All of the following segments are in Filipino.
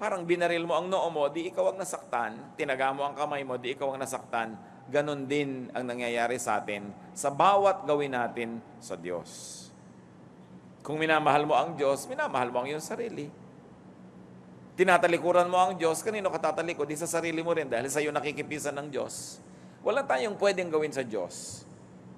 Parang binaril mo ang noo mo, di ikaw ang nasaktan. Tinaga mo ang kamay mo, di ikaw ang nasaktan. Ganon din ang nangyayari sa atin sa bawat gawin natin sa Diyos. Kung minamahal mo ang Diyos, minamahal mo ang iyong sarili. Tinatalikuran mo ang Diyos, kanino ka tatalikod? Di sa sarili mo rin dahil sa iyo nakikipisan ng Diyos. Wala tayong pwedeng gawin sa Diyos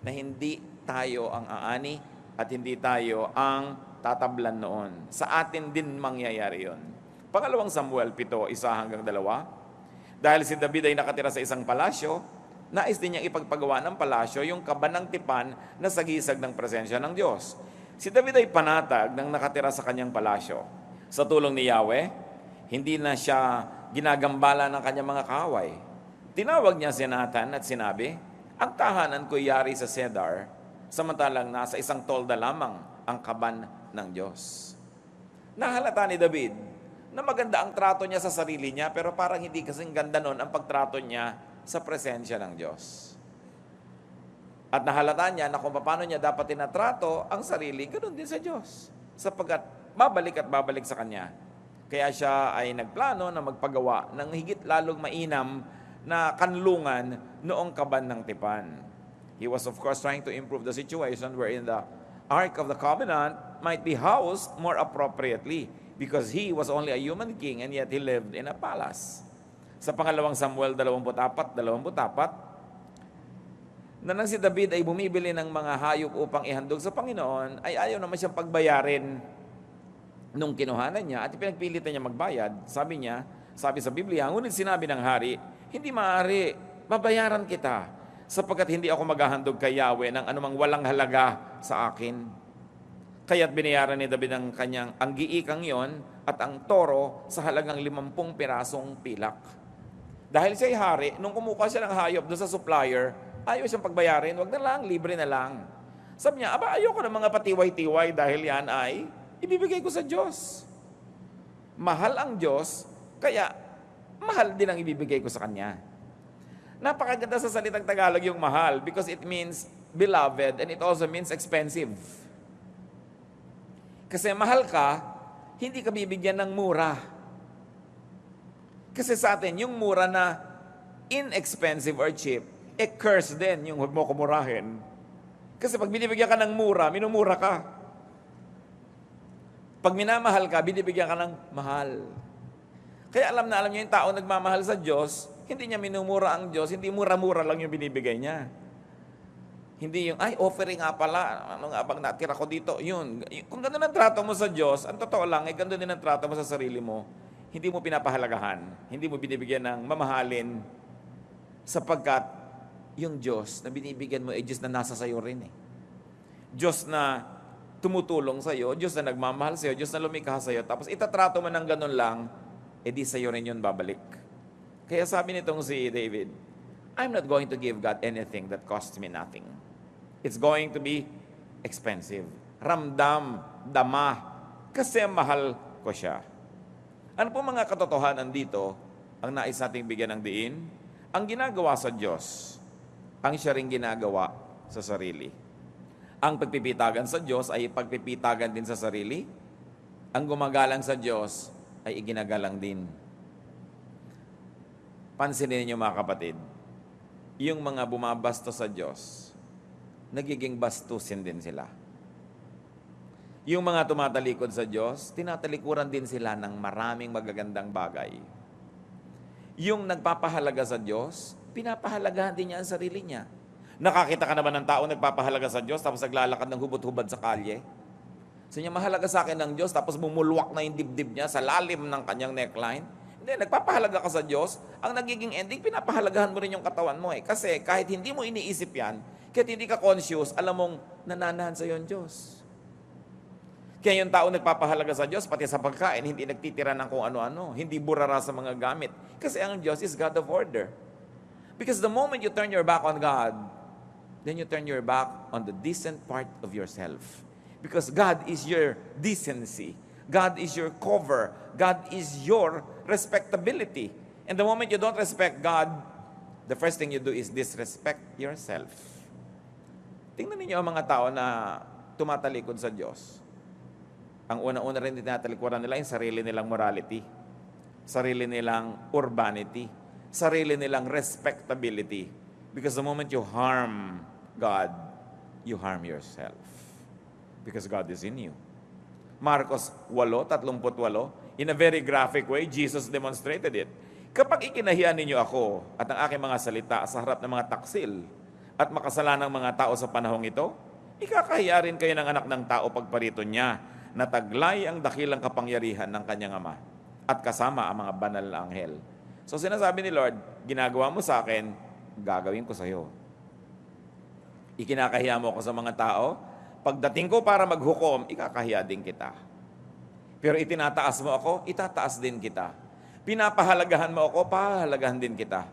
na hindi tayo ang aani at hindi tayo ang tatablan noon. Sa atin din mangyayari yon. Pangalawang Samuel 7:1-2. Dahil si David ay nakatira sa isang palasyo, nais din niyang ipagpagawa ng palasyo yung kabanang tipan na sagisag ng presensya ng Diyos. Si David ay panatag ng nakatira sa kanyang palasyo. Sa tulong ni Yahweh, hindi na siya ginagambala ng kanyang mga kaaway. Tinawag niya si Nathan at sinabi, ang tahanan ko'y yari sa Cedar, samantalang nasa isang tolda lamang ang kaban ng Diyos. Nahalata ni David na maganda ang trato niya sa sarili niya, pero parang hindi kasing ganda nun ang pagtrato niya sa presensya ng Diyos. At nahalata niya na kung paano niya dapat tinatrato ang sarili, ganoon din sa Diyos. Sapagkat babalik at babalik sa Kanya. Kaya siya ay nagplano na magpagawa ng higit lalong mainam na kanlungan noong kaban ng tipan. He was of course trying to improve the situation wherein the Ark of the Covenant might be housed more appropriately because he was only a human king and yet he lived in a palace. Sa pangalawang Samuel 24:24, na nang si David ay bumibili ng mga hayop upang ihandog sa Panginoon, ay ayaw naman siyang pagbayarin nung kinuhanan niya at pinagpilitan niya magbayad. Sabi sa Biblia, ngunit sinabi ng hari, hindi maaari, babayaran kita, sapagkat hindi ako maghahandog kay Yahweh ng anumang walang halaga sa akin. Kaya't binayaran ni David ang giikang yon at ang toro sa halagang 50 pirasong pilak. Dahil siya'y hari, nung kumuha siya ng hayop doon sa supplier, ayaw siyang pagbayarin, wag na lang, libre na lang. Sabi niya, ayoko ng mga patiway-tiway dahil yan ay ibibigay ko sa Diyos. Mahal ang Diyos, kaya mahal din ang ibibigay ko sa Kanya. Napakaganda sa salitang Tagalog yung mahal because it means beloved and it also means expensive. Kasi mahal ka, hindi ka bibigyan ng mura. Kasi sa atin, yung mura na inexpensive or cheap, curse din yung huwag mo kumurahin. Kasi pag binibigyan ka ng mura, minumura ka. Pag minamahal ka, binibigyan ka ng mahal. Kaya alam niyo yung tao nagmamahal sa Diyos, hindi niya minumura ang Diyos, hindi mura-mura lang yung binibigay niya. Hindi yung, offering nga pala, ano nga bang natira ko dito, yun. Kung gano'n ang trato mo sa Diyos, ang totoo lang, gano'n din ang trato mo sa sarili mo, hindi mo pinapahalagahan, hindi mo binibigyan ng mamahalin, sapagkat yung Diyos na binibigyan mo ay Diyos na nasa sayo rin eh. Diyos na tumutulong sa'yo, Diyos na nagmamahal sa'yo, Diyos na lumikha sa'yo, tapos itatrato mo ng gano'n lang, di sa'yo rin yun babalik. Kaya sabi nitong si David, I'm not going to give God anything that costs me nothing. It's going to be expensive. Ramdam, dama, kasi mahal ko siya. Ano po mga katotohanan dito ang nais nating bigyan ng diin? Ang ginagawa sa Diyos, ang siya ring ginagawa sa sarili. Ang pagpipitagan sa Diyos ay pagpipitagan din sa sarili. Ang gumagalang sa Diyos ay iginagalang din. Pansinin niyo mga kapatid, yung mga bumabastos sa Diyos, nagiging bastusin din sila. Yung mga tumatalikod sa Diyos, tinatalikuran din sila ng maraming magagandang bagay. Yung nagpapahalaga sa Diyos, pinapahalagahan din niya ang sarili niya. Nakakita ka naman ng tao nagpapahalaga sa Diyos tapos naglalakad ng hubot-hubad sa kalye? So niya, mahalaga sa akin ng Diyos tapos bumulwak na yung dibdib niya sa lalim ng kanyang neckline? Hindi, nagpapahalaga ka sa Diyos, ang nagiging ending, pinapahalagahan mo rin yung katawan mo eh. Kasi kahit hindi mo iniisip yan, kahit hindi ka conscious, alam mong nananahan sa iyo ang Diyos. Kaya yung tao nagpapahalaga sa Diyos, pati sa pagkain, hindi nagtitira ng kung ano-ano, hindi burara sa mga gamit. Kasi ang Diyos is God of order. Because the moment you turn your back on God, then you turn your back on the decent part of yourself. Because God is your decency. God is your cover. God is your respectability. And the moment you don't respect God, the first thing you do is disrespect yourself. Tingnan ninyo ang mga tao na tumatalikod sa Diyos. Ang una-una rin tinatalikuran nila yung sarili nilang morality. sarili nilang urbanity, sarili nilang respectability. Because the moment you harm God, you harm yourself. Because God is in you. Marcos 8:38, in a very graphic way, Jesus demonstrated it. Kapag ikinahiya ninyo ako at ang aking mga salita sa harap ng mga taksil at makasalanang mga tao sa panahong ito, ikakahiya rin kayo ng anak ng tao pagparito niya na taglay ang dakilang kapangyarihan ng kanyang ama at kasama ang mga banal na anghel. So sinasabi ni Lord, ginagawa mo sa akin, gagawin ko sa iyo. Ikinakahiya mo ako sa mga tao, pagdating ko para maghukom, ikakahiya din kita. Pero itinataas mo ako, itataas din kita. Pinapahalagahan mo ako, pahalagahan din kita.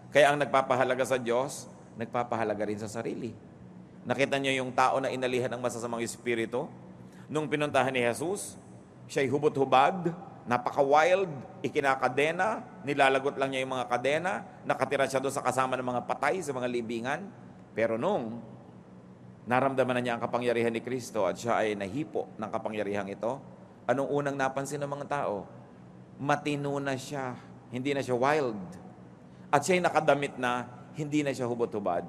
Kaya ang nagpapahalaga sa Diyos, nagpapahalaga rin sa sarili. Nakita niyo yung tao na inalihan ng masasamang espiritu? Nung pinuntahan ni Jesus, siya'y hubot-hubad, napaka-wild, ikinakadena, nilalagot lang niya yung mga kadena, nakatira siya doon sa kasama ng mga patay, sa mga libingan. Pero nung naramdaman na niya ang kapangyarihan ni Kristo at siya ay nahipo ng kapangyarihang ito, anong unang napansin ng mga tao? Matino na siya, hindi na siya wild. At siya'y nakadamit na, hindi na siya hubot-hubad.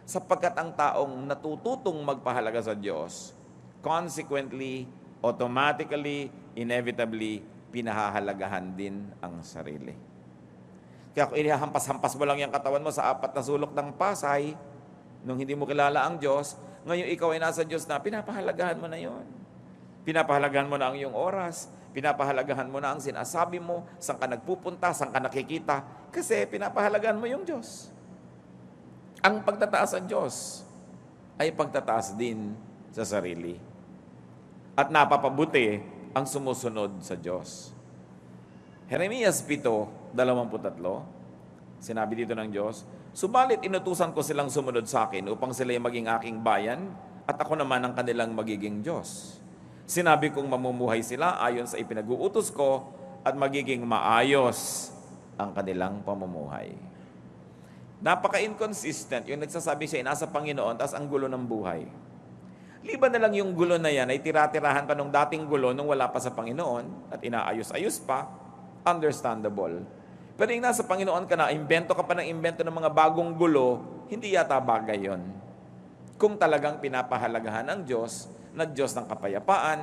Sapagkat ang taong natututong magpahalaga sa Diyos, consequently, automatically, inevitably, pinahahalagahan din ang sarili. Kaya kung inihampas-hampas mo lang yung katawan mo sa 4 na sulok ng Pasay, nung hindi mo kilala ang Diyos, ngayon ikaw ay nasa Diyos na, pinapahalagahan mo na yon. Pinapahalagahan mo na ang iyong oras, pinapahalagahan mo na ang sinasabi mo, saan ka nagpupunta, saan ka nakikita, kasi pinapahalagahan mo yung Diyos. Ang pagtataas sa Diyos ay pagtataas din sa sarili. At napapabuti ang sumusunod sa Diyos. Jeremias 7:23, sinabi dito ng Diyos, subalit inutusan ko silang sumunod sa akin upang sila'y maging aking bayan at ako naman ang kanilang magiging Diyos. Sinabi kong mamumuhay sila ayon sa ipinag-uutos ko at magiging maayos ang kanilang pamumuhay. Napaka-inconsistent yung nagsasabi siya nasa Panginoon tas ang gulo ng buhay. Liban na lang yung gulo na yan ay tira-tirahan pa nung dating gulo nung wala pa sa Panginoon at inaayos-ayos pa, understandable. Pero yung nasa Panginoon ka na, imbento ka pa ng imbento ng mga bagong gulo, hindi yata bagay yon. Kung talagang pinapahalagahan ng Diyos na Diyos ng kapayapaan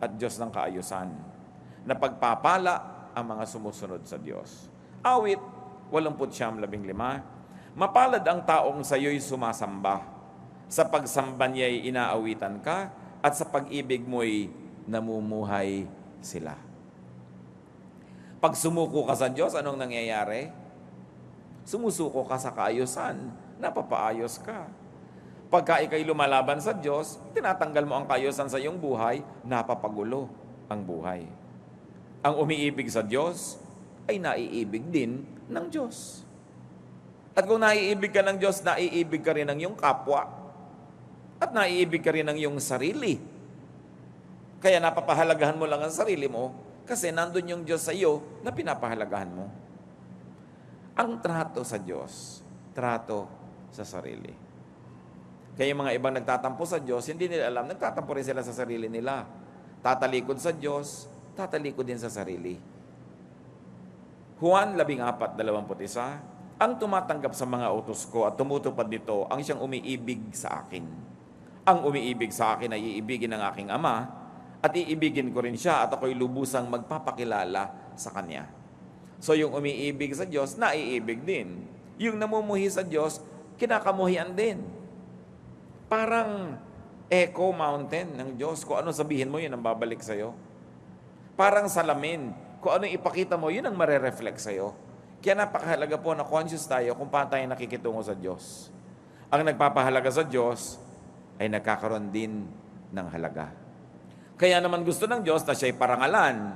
at Diyos ng kaayusan, na pagpapala ang mga sumusunod sa Diyos. Awit 89:15, mapalad ang taong sa iyo'y sumasamba, sa pagsamba niya'y inaawitan ka, at sa pag-ibig mo'y namumuhay sila. Pag sumuko ka sa Diyos, anong nangyayari? Sumusuko ka sa kaayusan, napapaayos ka. Pagka ikay lumalaban sa Diyos, tinatanggal mo ang kaayusan sa iyong buhay, napapagulo ang buhay. Ang umiibig sa Diyos ay naiibig din ng Diyos. At kung naiibig ka ng Diyos, naiibig ka rin ng iyong kapwa. At naiibig ka rin ng iyong sarili. Kaya napapahalagahan mo lang ang sarili mo kasi nandun yung Diyos sa iyo na pinapahalagahan mo. Ang trato sa Diyos, trato sa sarili. Kaya yung mga ibang nagtatampo sa Diyos, hindi nila alam, nagtatampo rin sila sa sarili nila. Tatalikod sa Diyos, tatalikod din sa sarili. Juan 14:21, ang tumatanggap sa mga utos ko at tumutupad nito ang siyang umiibig sa akin. Ang umiibig sa akin ay iibigin ng aking Ama at iibigin ko rin siya at ako'y lubusang magpapakilala sa Kanya. So yung umiibig sa Diyos, naiibig din. Yung namumuhi sa Diyos, kinakamuhian din. Parang echo mountain ng Diyos. Kung ano sabihin mo, yun ang babalik sa'yo. Parang salamin. Kung ano ipakita mo, yun ang marereflect sa'yo. Kaya napakahalaga po na conscious tayo kung paano tayo nakikitungo sa Diyos. Ang nagpapahalaga sa Diyos ay nagkakaroon din ng halaga. Kaya naman gusto ng Diyos na siya'y parangalan,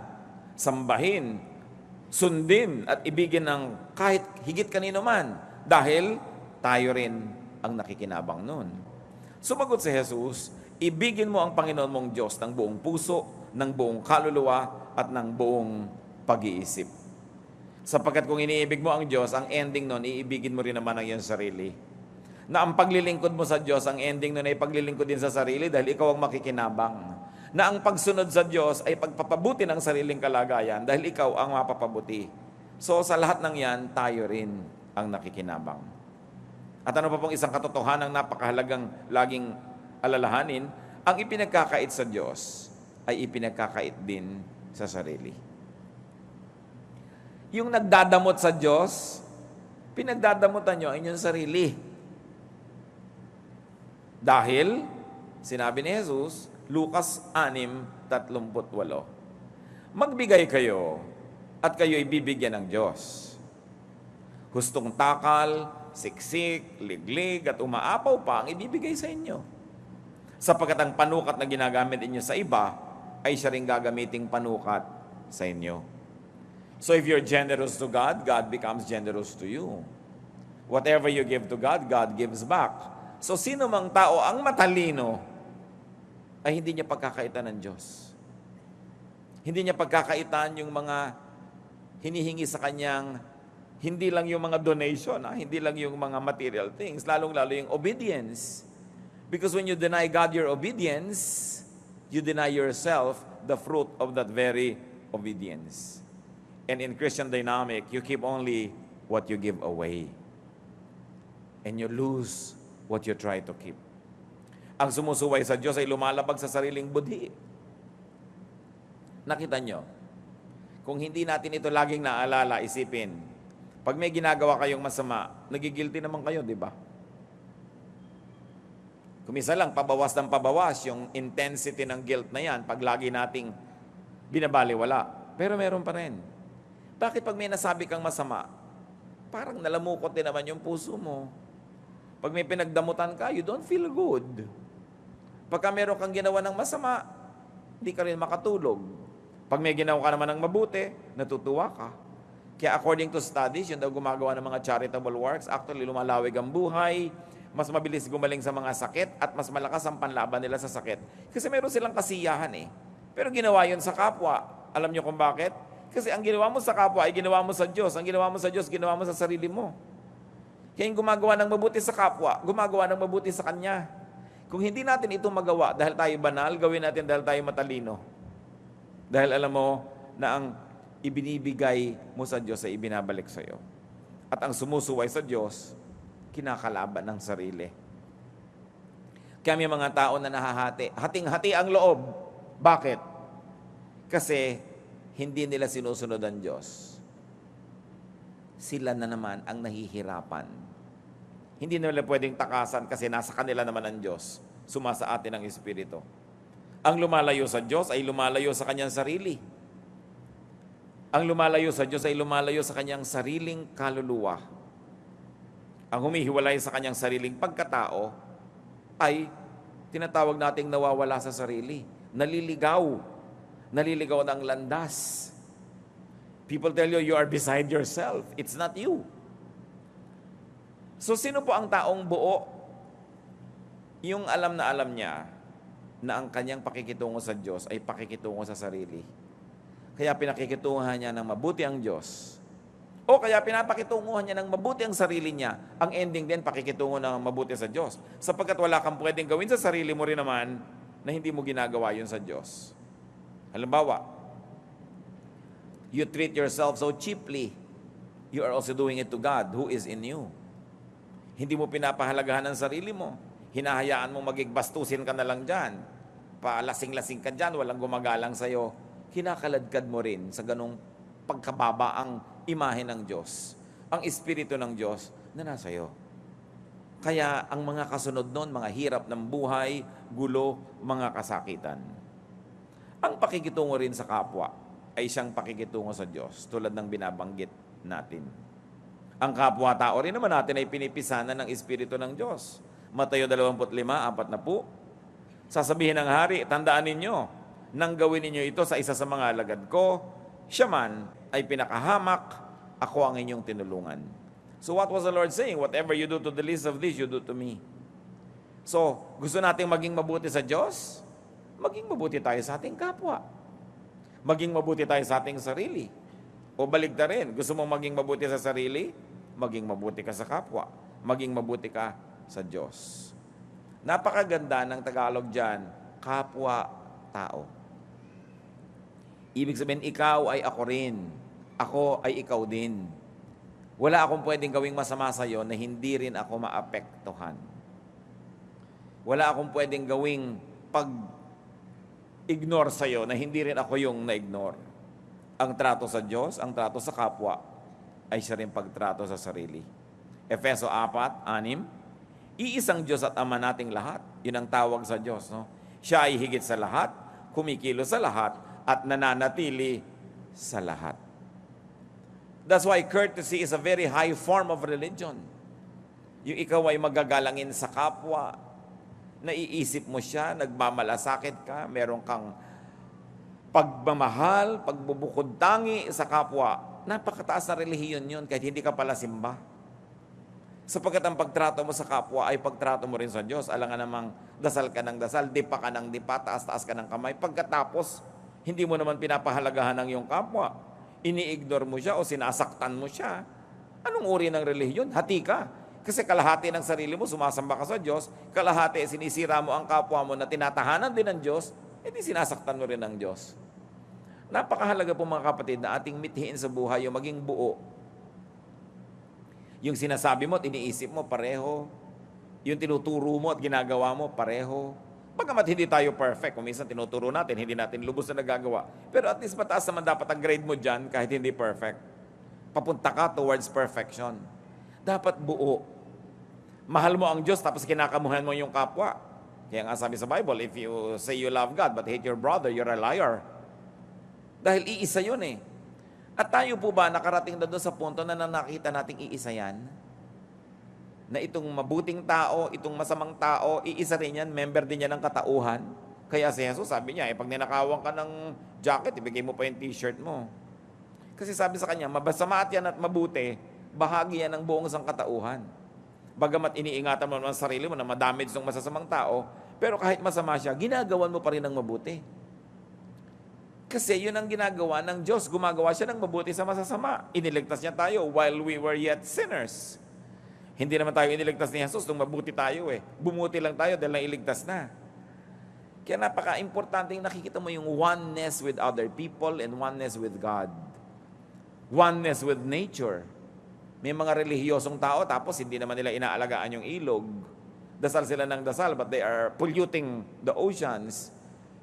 sambahin, sundin at ibigin ng kahit higit kanino man dahil tayo rin ang nakikinabang nun. Sumagot si Jesus, ibigin mo ang Panginoon mong Diyos ng buong puso, ng buong kaluluwa, at ng buong pag-iisip. Sapagkat kung iniibig mo ang Diyos, ang ending nun, iibigin mo rin naman ang iyong sarili. Na ang paglilingkod mo sa Diyos, ang ending nun ay paglilingkod din sa sarili dahil ikaw ang makikinabang. na ang pagsunod sa Diyos ay pagpapabuti ng sariling kalagayan dahil ikaw ang mapapabuti. So sa lahat ng yan, tayo rin ang nakikinabang. At ano pa pong isang katotohanan napakahalagang laging alalahanin, ang ipinagkakait sa Diyos ay ipinagkakait din sa sarili. Yung nagdadamot sa Diyos, pinagdadamutan nyo ang inyong sarili. Dahil, sinabi ni Jesus, Lucas 6:38, magbigay kayo at kayo'y bibigyan ng Diyos. Hustong takal, siksik, liglig at umaapaw pa ang ibibigay sa inyo. Sapagkat ang panukat na ginagamit inyo sa iba ay siya rin gagamiting panukat sa inyo. So if you're generous to God, God becomes generous to you. Whatever you give to God, God gives back. So sino mang tao ang matalino ay hindi niya pagkakaitan ng Diyos. Hindi niya pagkakaitan yung mga hinihingi sa kanyang, hindi lang yung mga donation, hindi lang yung mga material things, lalong-lalo yung obedience. Because when you deny God your obedience, you deny yourself the fruit of that very obedience. And in Christian dynamic, you keep only what you give away. And you lose what you try to keep. Ang sumusuway sa Diyos ay lumalabag sa sariling budhi. Nakita nyo? Kung hindi natin ito laging naalala, isipin, pag may ginagawa kayong masama, nagigilty naman kayo, di ba? Kumisa lang, pabawas ng pabawas yung intensity ng guilt na yan pag lagi nating binabaliwala. Pero meron pa rin. Bakit pag may nasabi kang masama, parang nalamukot din naman yung puso mo? Pag may pinagdamutan ka, you don't feel good. Pagka meron kang ginawa ng masama, hindi ka rin makatulog. Pag may ginawa ka naman ng mabuti, natutuwa ka. Kaya according to studies, yun daw gumagawa ng mga charitable works, actually lumalawig ang buhay, mas mabilis gumaling sa mga sakit, at mas malakas ang panlaban nila sa sakit. Kasi meron silang kasiyahan eh. Pero ginawa yun sa kapwa. Alam niyo kung bakit? Kasi ang ginawa mo sa kapwa ay ginawa mo sa Diyos. Ang ginawa mo sa Diyos, ginawa mo sa sarili mo. Kaya yung gumagawa ng mabuti sa kapwa, gumagawa ng mabuti sa Kanya. Kung hindi natin ito magawa dahil tayo banal, gawin natin dahil tayo matalino. Dahil alam mo na ang ibinibigay mo sa Diyos ay ibinabalik sa iyo. At ang sumusuway sa Diyos, kinakalaban ng sarili. Kaya may mga tao na nahahati. Hating-hati ang loob. Bakit? Kasi hindi nila sinusunod ang Diyos. Sila na naman ang nahihirapan. Hindi nila pwedeng takasan kasi nasa kanila naman ang Diyos. Sumasa atin ang Espiritu. Ang lumalayo sa Diyos ay lumalayo sa kanyang sarili. Ang lumalayo sa Diyos ay lumalayo sa kanyang sariling kaluluwa. Ang humihiwalay sa kanyang sariling pagkatao ay tinatawag nating nawawala sa sarili. Naliligaw. Naliligaw ng landas. People tell you, you are beside yourself. It's not you. So, sino po ang taong buo? Yung alam na alam niya na ang kanyang pakikitungo sa Diyos ay pakikitungo sa sarili. Kaya pinakikitunguhan niya ng mabuti ang Diyos. O kaya pinapakitunguhan niya ng mabuti ang sarili niya. Ang ending din, pakikitungo ng mabuti sa Diyos. Sapagkat wala kang pwedeng gawin sa sarili mo rin naman na hindi mo ginagawa yun sa Diyos. Halimbawa, you treat yourself so cheaply, you are also doing it to God who is in you. Hindi mo pinapahalagahan ang sarili mo. Hinahayaan mo magigbastusin ka na lang dyan. Palasing-lasing ka dyan, walang gumagalang sa'yo. Kinakaladkad mo rin sa ganong pagkababa ang imahe ng Diyos. Ang Espiritu ng Diyos na nasa iyo. Kaya ang mga kasunod nun, mga hirap ng buhay, gulo, mga kasakitan. Ang pakikitungo rin sa kapwa ay siyang pakikitungo sa Diyos, tulad ng binabanggit natin. Ang kapwa-tao rin naman natin ay pinipisanan ng Espiritu ng Diyos. Mateo 25:40. Sasabihin ng hari, tandaan ninyo, nang gawin ninyo ito sa isa sa mga alagad ko, siya man ay pinakahamak, ako ang inyong tinulungan. So what was the Lord saying? Whatever you do to the least of these, you do to me. So, gusto nating maging mabuti sa Diyos? Maging mabuti tayo sa ating kapwa. Maging mabuti tayo sa ating sarili. O baligtad rin, gusto mong maging mabuti sa sarili? Maging mabuti ka sa kapwa. Maging mabuti ka sa Diyos. Napakaganda ng Tagalog dyan, kapwa tao. Ibig sabihin, ikaw ay ako rin. Ako ay ikaw din. Wala akong pwedeng gawing masama sa iyo na hindi rin ako maapektuhan. Wala akong pwedeng gawing pag-ignore sa iyo na hindi rin ako yung na-ignore. Ang trato sa Diyos, ang trato sa kapwa, ay siya rin pagtrato sa sarili. Efeso 4:6, iisang Diyos at Ama nating lahat. Yun ang tawag sa Diyos. No? Siya ay higit sa lahat, kumikilos sa lahat, at nananatili sa lahat. That's why courtesy is a very high form of religion. Yung ikaw ay magagalangin sa kapwa, naiisip mo siya, nagmamalasakit ka, meron kang pagmamahal, pagbubukod tangi sa kapwa. Napakataas na relihiyon yun kahit hindi ka pala simba. Sapagkat ang pagtrato mo sa kapwa ay pagtrato mo rin sa Diyos. Alangan namang dasal ka ng dasal, dipa ka ng dipa, taas-taas ka ng kamay. Pagkatapos, hindi mo naman pinapahalagahan ng iyong kapwa. Ini-ignore mo siya o sinasaktan mo siya. Anong uri ng relihiyon? Hati ka. Kasi kalahati ng sarili mo, sumasamba ka sa Diyos. Kalahati, sinisira mo ang kapwa mo na tinatahanan din ng Diyos, edi sinasaktan mo rin ng Diyos. Napakahalaga po mga kapatid na ating mithiin sa buhay yung maging buo. Yung sinasabi mo at iniisip mo, pareho. Yung tinuturo mo at ginagawa mo, pareho. Bagamat hindi tayo perfect, kung minsan tinuturo natin, hindi natin lubos na nagagawa. Pero at least mataas naman dapat ang grade mo dyan kahit hindi perfect. Papunta ka towards perfection. Dapat buo. Mahal mo ang Diyos tapos kinakamuhan mo yung kapwa. Kaya nga sabi sa Bible, if you say you love God but hate your brother, you're a liar. Dahil iisa yun eh. At tayo po ba nakarating na doon sa punto na nakita nating iisa yan? Na itong mabuting tao, itong masamang tao, iisa rin yan, member din yan ng katauhan. Kaya si Jesus sabi niya, pag ninakawan ka ng jacket, ibigay mo pa yung t-shirt mo. Kasi sabi sa kanya, mabasama at yan at mabuti, bahagi yan ng buong sangkatauhan. Bagamat iniingatan mo naman sarili mo na madamage ng masasamang tao, pero kahit masama siya, ginagawan mo pa rin ng mabuti. Kasi yun ang ginagawa ng Diyos, gumagawa siya ng mabuti sa masasama. Iniligtas niya tayo while we were yet sinners. Hindi naman tayo iniligtas ni Jesus nung mabuti tayo eh. Bumuti lang tayo dahil nailigtas na. Kaya napaka-importante nakikita mo yung oneness with other people and oneness with God. Oneness with nature. May mga relihiyosong tao tapos hindi naman nila inaalagaan yung ilog. Dasal sila ng dasal but they are polluting the oceans.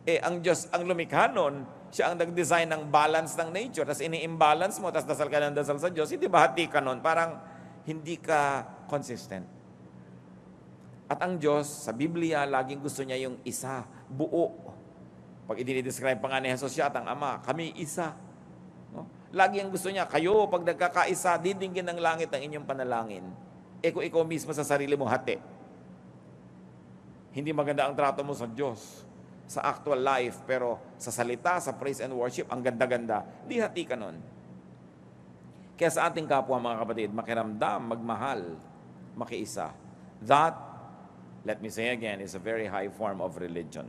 Ang Diyos, ang lumikha nun, siya ang nag-design ng balance ng nature. Tapos ini-imbalance mo, tapos dasal ka ng dasal sa Diyos. Hindi ba hati ka nun? Parang hindi ka consistent. At ang Diyos, sa Biblia, laging gusto niya yung isa, buo. Pag i-describe pa nga ni Jesus siya at ang Ama, kami isa. No? Lagi ang gusto niya, kayo, pag nagkakaisa, didinggin ng langit ang inyong panalangin. Kung ikaw mismo sa sarili mo, hati. Hindi maganda ang trato mo sa Diyos, sa actual life, pero sa salita, sa praise and worship, ang ganda-ganda. Di hati ka nun. Kaya sa ating kapwa, mga kapatid, makiramdam, magmahal, makiisa. That, let me say again, is a very high form of religion.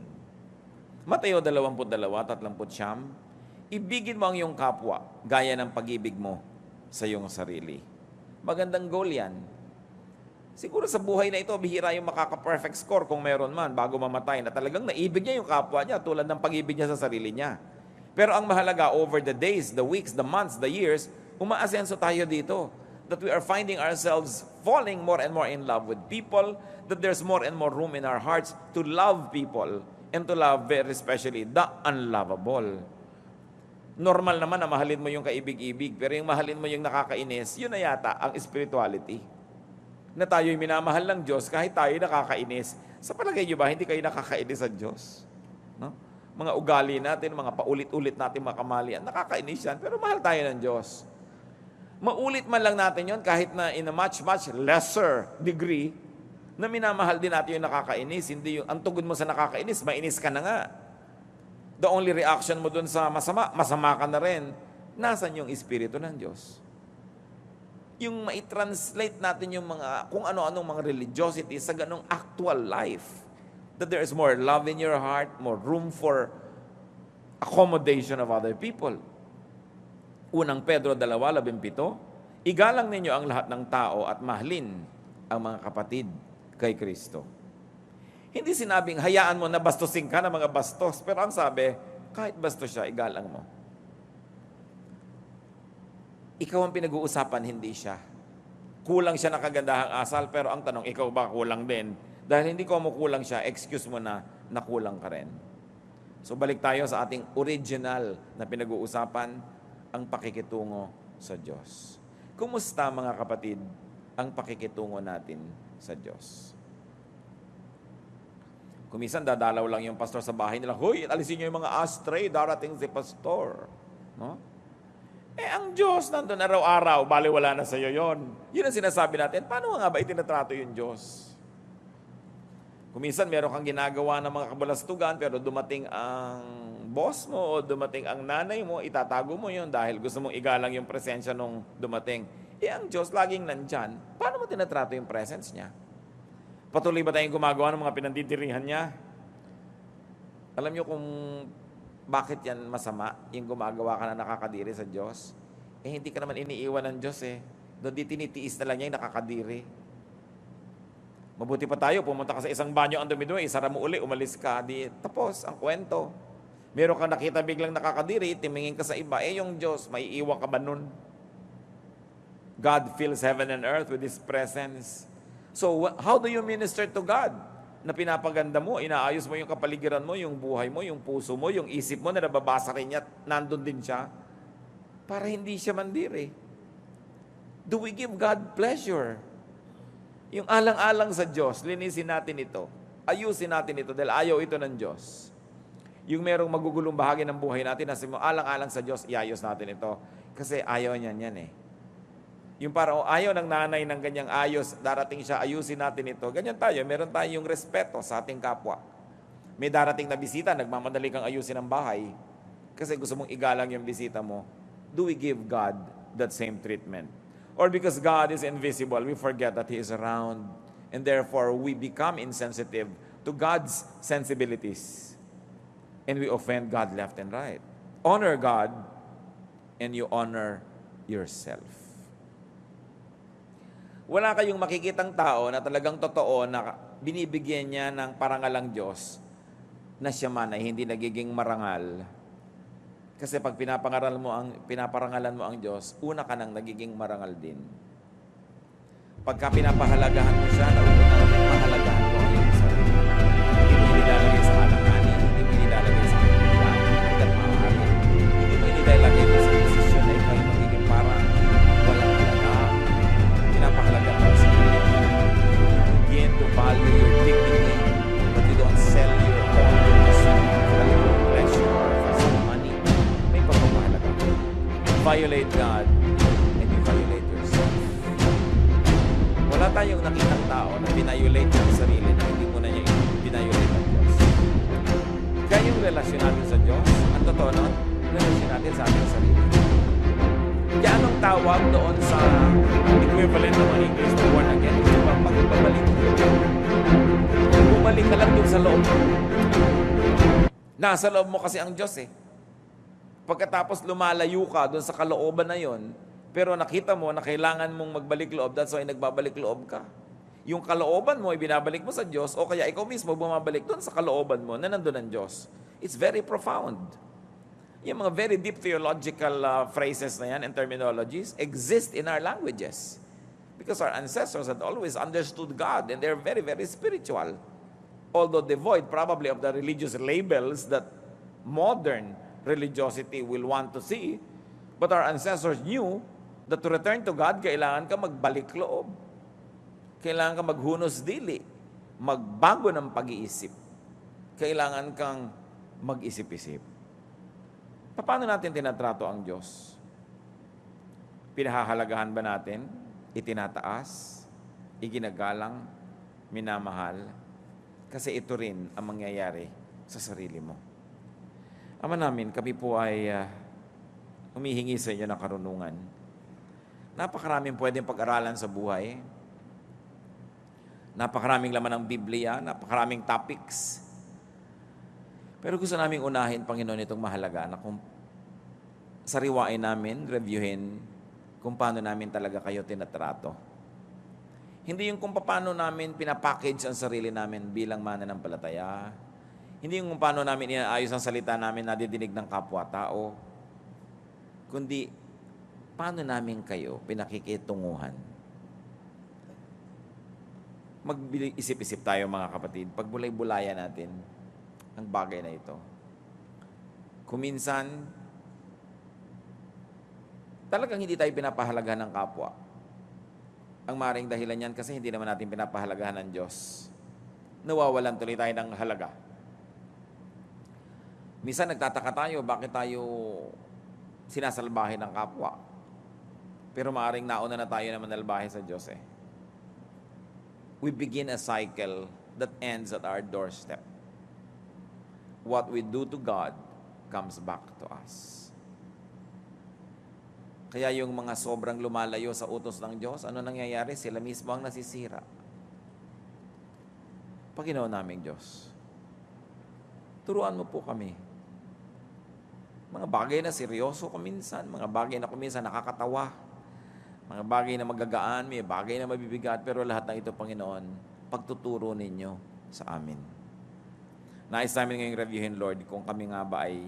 Mateo 22:39, ibigin mo ang iyong kapwa, gaya ng pag-ibig mo sa iyong sarili. Magandang goal yan. Siguro sa buhay na ito, bihira yung makaka-perfect score kung meron man bago mamatay na talagang naibig niya yung kapwa niya tulad ng pag-ibig niya sa sarili niya. Pero ang mahalaga, over the days, the weeks, the months, the years, umaasenso tayo dito. That we are finding ourselves falling more and more in love with people, that there's more and more room in our hearts to love people and to love very especially the unlovable. Normal naman na mahalin mo yung kaibig-ibig, pero yung mahalin mo yung nakakainis, yun na yata ang spirituality. Na tayo'y minamahal ng Diyos kahit tayo nakakainis. Sa palagay niyo ba, hindi kayo nakakainis sa Diyos? No? Mga ugali natin, mga paulit-ulit natin mga kamalian, nakakainis yan, pero mahal tayo ng Diyos. Maulit man lang natin yon kahit na in a much lesser degree, na minamahal din natin yung nakakainis. Hindi yung, ang tugod mo sa nakakainis, mainis ka na nga. The only reaction mo dun sa masama ka na rin. Nasaan yung Espiritu ng Diyos? Yung mai-translate natin yung mga, kung ano-anong mga religiosity sa ganong actual life. That there is more love in your heart, more room for accommodation of other people. Unang Pedro 2:17, igalang ninyo ang lahat ng tao at mahalin ang mga kapatid kay Kristo. Hindi sinabing, hayaan mo na bastusin ka ng mga bastos. Pero ang sabi, kahit bastos siya, igalang mo. Ikaw ang pinag-uusapan, hindi siya. Kulang siya na kagandahang asal, pero ang tanong, ikaw ba kulang din? Dahil hindi ko mo kulang siya, excuse mo na nakulang ka rin. So balik tayo sa ating original na pinag-uusapan, ang pakikitungo sa Diyos. Kumusta mga kapatid ang pakikitungo natin sa Diyos? Kumisan dadalaw lang yung pastor sa bahay nila, "Hoy, alisin niyo yung mga astray, darating si pastor." No? Ang Diyos nandun araw-araw, baliwala na sa iyo yon. Yun ang sinasabi natin. Paano nga ba itinatrato yung Diyos? Kumisan meron kang ginagawa ng mga kabalastugan, pero dumating ang boss mo o dumating ang nanay mo, itatago mo yun dahil gusto mong igalang yung presensya nung dumating. Ang Diyos laging nandyan. Paano mo tinatrato yung presence niya? Patuloy ba tayong gumagawa ng mga pinandidirihan niya? Alam niyo kung bakit yan masama, yung gumagawa ka na nakakadiri sa Diyos? Hindi ka naman iniiwan ng Diyos Doon di tinitiis na lang niya yung nakakadiri. Mabuti pa tayo, pumunta ka sa isang banyo, ang dumi-dumi, isara mo uli, umalis ka, di tapos ang kwento. Meron kang nakita biglang nakakadiri, timingin ka sa iba, yung Diyos, may iiwan ka ba nun? God fills heaven and earth with His presence. So, how do you minister to God? Na pinapaganda mo, inaayos mo yung kapaligiran mo, yung buhay mo, yung puso mo, yung isip mo na nababasa rin niya, nandun din siya. Para hindi siya mandiri. Do we give God pleasure? Yung alang-alang sa Diyos, linisin natin ito. Ayusin natin ito dahil ayaw ito ng Diyos. Yung merong magugulong bahagi ng buhay natin, nasa mo, alang-alang sa Diyos, iayos natin ito. Kasi ayaw niyan yan Yung parang ayaw ng nanay ng ganyang ayos, darating siya, ayusin natin ito. Ganyan tayo, meron tayong respeto sa ating kapwa. May darating na bisita, nagmamadali kang ayusin ang bahay. Kasi gusto mong igalang yung bisita mo. Do we give God that same treatment? Or because God is invisible, we forget that He is around. And therefore, we become insensitive to God's sensibilities. And we offend God left and right. Honor God, and you honor yourself. Wala kayong makikitang tao na talagang totoo na binibigyan niya ng parangalang Diyos na siya man ay hindi nagiging marangal. Kasi pag pinaparangalan mo ang Diyos, una ka nang nagiging marangal din. Pagka pinapahalagahan mo siya, nauna na pahalagahan mo ang iyong sarili. Hindi mo inilalagay sa alanganin, hindi mo inilalagay sa kailangan, hanggang maaari. Hindi mo inilalagay mo sa posisyon na ikaw ay magiging parang walang halaga. Pinapahalaga mo sa sarili. Begin to value your dignity, but you don't sell your honor to some pleasure or for some money. May pagpapahalaga. Violate God, and you violate yourself. Wala tayong nakitang tao na binayolate ang sarili na hindi mo na niya binayolate ang Diyos. Kaya yung relasyon natin sa Diyos, ang totoo nun, relasyon natin sa ating sarili. Kaya anong tawag doon sa equivalent ng mga English na born again? Ito bang pagbabalik? Bumalik ka lang doon sa loob. Nasa loob mo kasi ang Diyos Pagkatapos lumalayo ka doon sa kalooban na yon, pero nakita mo na kailangan mong magbalik loob, that's why nagbabalik loob ka. Yung kalooban mo, ibinabalik mo sa Diyos, o kaya ikaw mismo bumabalik doon sa kalooban mo na nandun ang Diyos. It's very profound. Yung mga very deep theological phrases na yan and terminologies exist in our languages. Because our ancestors had always understood God and they're very, very spiritual. Although devoid probably of the religious labels that modern religiosity will want to see, but our ancestors knew that to return to God, kailangan ka magbalik loob. Kailangan ka maghunos dili, magbago ng pag-iisip. Kailangan kang mag-isip-isip. Paano natin tinatrato ang Diyos? Pinahahalagahan ba natin? Itinataas? Iginagalang? Minamahal? Kasi ito rin ang mangyayari sa sarili mo. Ama namin, kami po ay humihingi sa inyo ng karunungan. Napakaraming pwedeng pag-aralan sa buhay. Napakaraming laman ng Biblia, napakaraming topics. Pero gusto naming unahin, Panginoon, itong mahalaga na kung sariwain namin, reviewin kung paano namin talaga kayo tinatrato. Hindi yung kung paano namin pinapackage ang sarili namin bilang mananampalataya. Hindi yung kung paano namin inaayos ang salita namin na didinig ng kapwa-tao. Kundi, paano namin kayo pinakikitunguhan? Mag-isip-isip tayo mga kapatid, pagbulay-bulayan natin ang bagay na ito. Kuminsan, talagang hindi tayo pinapahalagahan ng kapwa. Ang maring dahilan yan kasi hindi naman natin pinapahalagahan ng Diyos. Nawawalan tuloy tayo ng halaga. Minsan nagtataka tayo, bakit tayo sinasalbahe ng kapwa? Pero maaring nauna na tayo na manalbahe sa Diyos eh. We begin a cycle that ends at our doorstep. What we do to God comes back to us. Kaya yung mga sobrang lumalayo sa utos ng Diyos, ano nangyayari? Sila mismo ang nasisira. Panginoon naming Diyos, turuan mo po kami. Mga bagay na seryoso kuminsan, mga bagay na kuminsan nakakatawa, mga bagay na magagaan, may bagay na mabibigat, pero lahat ng ito, Panginoon, pagtuturo ninyo sa amin. Nais namin ngayong reviewin, Lord, kung kami nga ba ay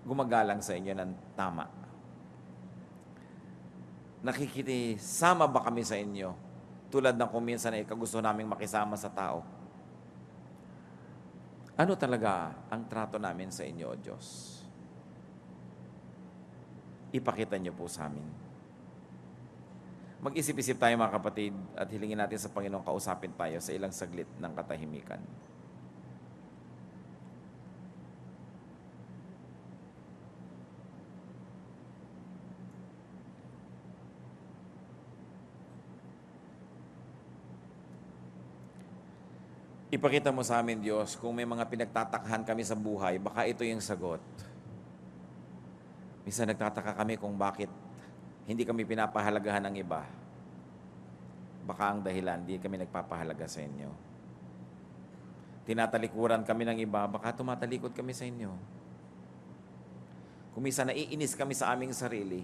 gumagalang sa inyo ng tama. Nakikisama ba kami sa inyo tulad ng kung minsan ay kagusto naming makisama sa tao? Ano talaga ang trato namin sa inyo, O Diyos? Ipakita niyo po sa amin. Mag-isip-isip tayo mga kapatid at hilingin natin sa Panginoon kausapin tayo sa ilang saglit ng katahimikan. Ipakita mo sa amin, Diyos, kung may mga pinagtatakhan kami sa buhay, baka ito yung sagot. Minsan nagtataka kami kung bakit hindi kami pinapahalagahan ng iba. Baka ang dahilan, hindi kami nagpapahalaga sa inyo. Tinatalikuran kami ng iba, baka tumatalikod kami sa inyo. Kung minsan naiinis kami sa aming sarili,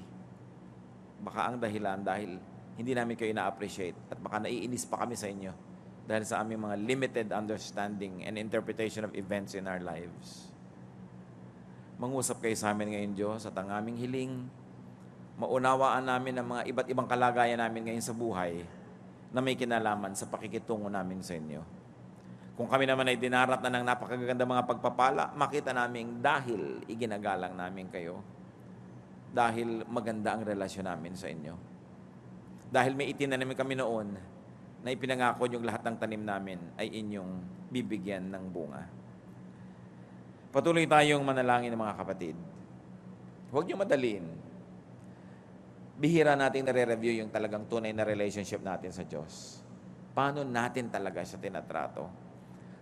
baka ang dahilan dahil hindi namin kayo na-appreciate at baka naiinis pa kami sa inyo dahil sa aming mga limited understanding and interpretation of events in our lives. Mangusap kayo sa amin ngayon, Diyos, at ang aming hiling, maunawaan namin ang mga iba't ibang kalagayan namin ngayon sa buhay na may kinalaman sa pakikitungo namin sa inyo. Kung kami naman ay dinarat na ng napakaganda mga pagpapala, makita namin dahil iginagalang namin kayo. Dahil maganda ang relasyon namin sa inyo. Dahil may itinanim kami noon na ipinangako yung lahat ng tanim namin ay inyong bibigyan ng bunga. Patuloy tayong manalangin ng mga kapatid. Huwag niyo madaliin. Bihira natin nare-review yung talagang tunay na relationship natin sa Diyos. Paano natin talaga siya tinatrato?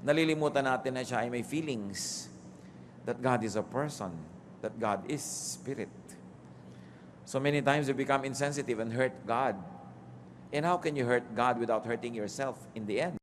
Nalilimutan natin na siya ay may feelings, that God is a person, that God is spirit. So many times we become insensitive and hurt God. And how can you hurt God without hurting yourself in the end?